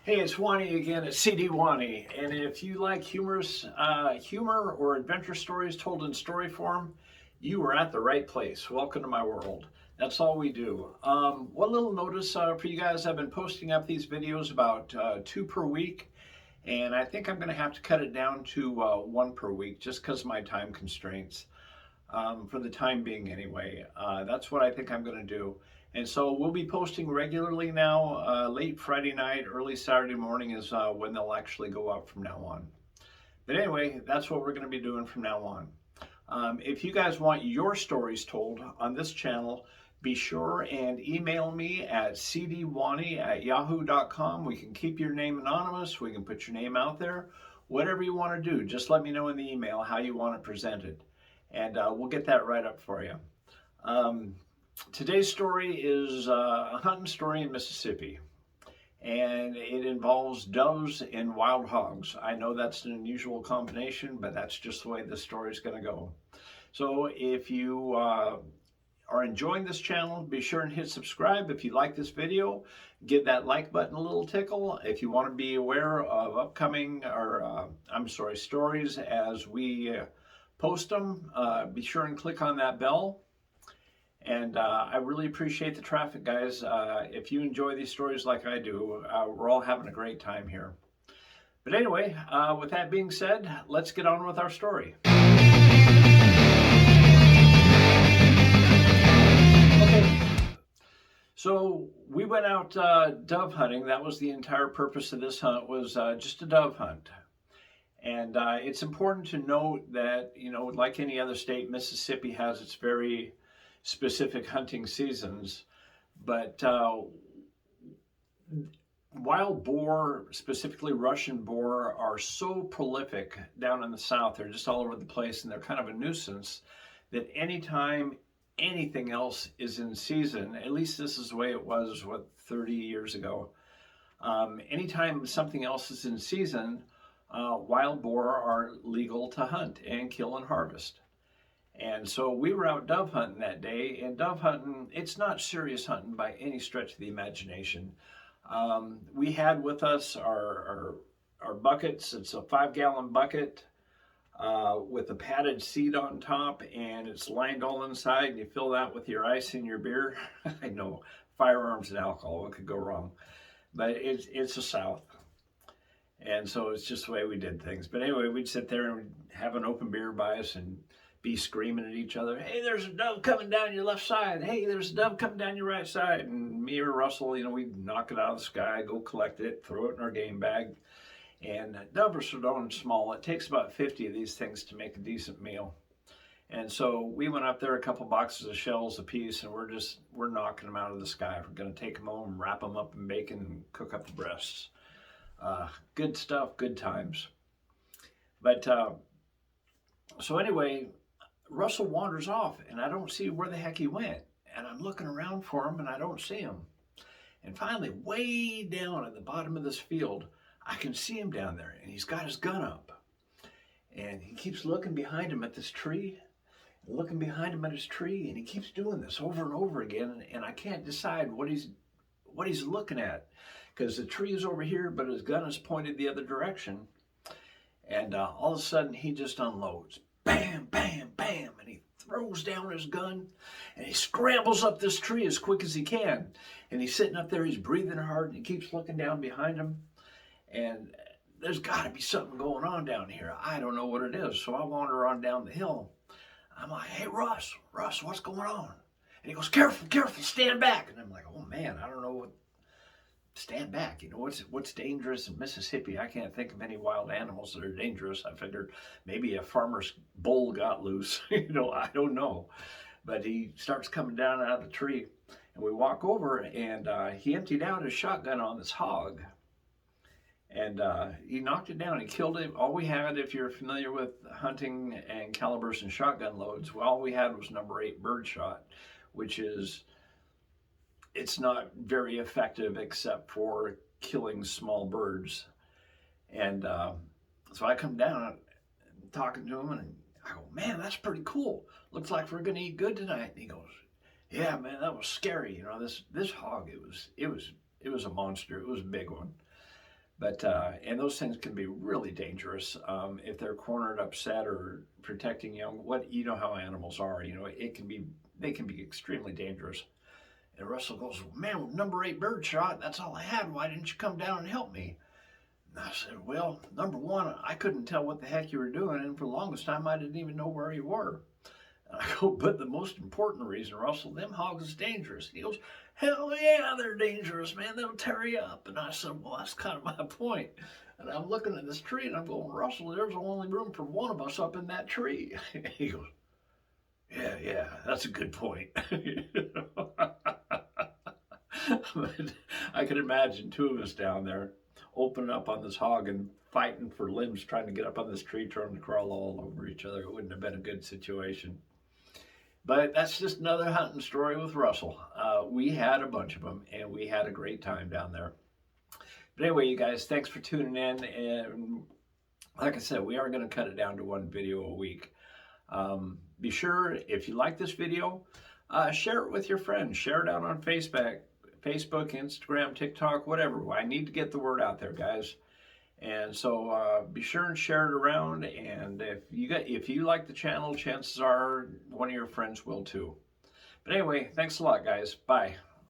Hey, it's Wani again at CD Wani, and if you like humor or adventure stories told in story form, you are at the right place. Welcome to my world. That's all we do. One little notice for you guys: I've been posting up these videos about 2 per week, and I think I'm going to have to cut it down to 1 per week just because of my time constraints. For the time being, anyway. That's what I think I'm going to do. And so we'll be posting regularly now. Late Friday night, early Saturday morning is when they'll actually go up from now on. But anyway, that's what we're going to be doing from now on. If you guys want your stories told on this channel, be sure and email me at cdwani@yahoo.com. We can keep your name anonymous. We can put your name out there. Whatever you want to do, just let me know in the email how you want it presented. And we'll get that right up for you. Today's story is a hunting story in Mississippi, and it involves doves and wild hogs. I know that's an unusual combination, but that's just the way this story is going to go. So if you are enjoying this channel, be sure and hit subscribe. If you like this video, give that like button a little tickle. If you want to be aware of upcoming stories as we post them, be sure and click on that bell. And I really appreciate the traffic, guys. If you enjoy these stories like I do, we're all having a great time here. But anyway, with that being said, let's get on with our story. Okay, so we went out dove hunting. That was the entire purpose of this hunt, was just a dove hunt. And it's important to note that, like any other state, Mississippi has its very specific hunting seasons, but wild boar, specifically Russian boar, are so prolific down in the South. They're just all over the place, and they're kind of a nuisance that anytime anything else is in season, at least this is the way it was, 30 years ago, anytime something else is in season, wild boar are legal to hunt and kill and harvest. And so we were out dove hunting that day, and dove hunting, it's not serious hunting by any stretch of the imagination. We had with us our buckets. It's a 5-gallon bucket with a padded seat on top, and it's lined all inside, and you fill that with your ice and your beer. I know, firearms and alcohol, what could go wrong? But it's the South. And so it's just the way we did things. But anyway, we'd sit there and we'd have an open beer by us and be screaming at each other. Hey, there's a dove coming down your left side. Hey, there's a dove coming down your right side. And me or Russell, we'd knock it out of the sky, go collect it, throw it in our game bag. And doves are so darn small. It takes about 50 of these things to make a decent meal. And so we went up there, a couple boxes of shells apiece, and we're knocking them out of the sky. We're going to take them home, wrap them up in bacon, and cook up the breasts. Good stuff, good times. But so anyway, Russell wanders off, and I don't see where the heck he went. And I'm looking around for him, and I don't see him. And finally, way down at the bottom of this field, I can see him down there, and he's got his gun up. And he keeps looking behind him at this tree, looking behind him at his tree, and he keeps doing this over and over again. And I can't decide what he's looking at, because the tree is over here, but his gun is pointed the other direction. And all of a sudden, he just unloads. Bam, bam, bam, and he throws down his gun, and he scrambles up this tree as quick as he can. And he's sitting up there, he's breathing hard, and he keeps looking down behind him. And there's got to be something going on down here. I don't know what it is. So I wander on down the hill. I'm like, hey, Russ, what's going on? And he goes, careful, stand back. And I'm like, oh, man, I don't know what. Stand back. What's dangerous in Mississippi? I can't think of any wild animals that are dangerous. I figured maybe a farmer's bull got loose. I don't know. But he starts coming down out of the tree, and we walk over, and he emptied out his shotgun on this hog. And he knocked it down. He killed it. All we had, if you're familiar with hunting and calibers and shotgun loads, all we had was number 8 bird shot, which is, it's not very effective except for killing small birds. And so I come down talking to him, and I go, man, that's pretty cool. Looks like we're gonna eat good tonight. And he goes, yeah, man, that was scary. This hog, it was a monster. It was a big one. But and those things can be really dangerous if they're cornered, upset, or protecting young. What you know how animals are, it can be they can be extremely dangerous. And Russell goes, "Man, with number 8 bird shot, that's all I had. Why didn't you come down and help me?" And I said, "Well, number one, I couldn't tell what the heck you were doing, and for the longest time, I didn't even know where you were." And I go, "But the most important reason, Russell, them hogs is dangerous." And he goes, "Hell yeah, they're dangerous, man. They'll tear you up." And I said, "Well, that's kind of my point." And I'm looking at this tree and I'm going, "Russell, there's only room for one of us up in that tree." He goes, "Yeah, that's a good point." But I could imagine two of us down there opening up on this hog and fighting for limbs, trying to get up on this tree, trying to crawl all over each other. It wouldn't have been a good situation. But that's just another hunting story with Russell. We had a bunch of them, and we had a great time down there. But anyway, you guys, thanks for tuning in. And like I said, we are going to cut it down to one video a week. Be sure, if you like this video, share it with your friends. Share it out on Facebook, Instagram, TikTok, whatever. I need to get the word out there, guys. And so be sure and share it around. And if you like the channel, chances are one of your friends will too. But anyway, thanks a lot, guys. Bye.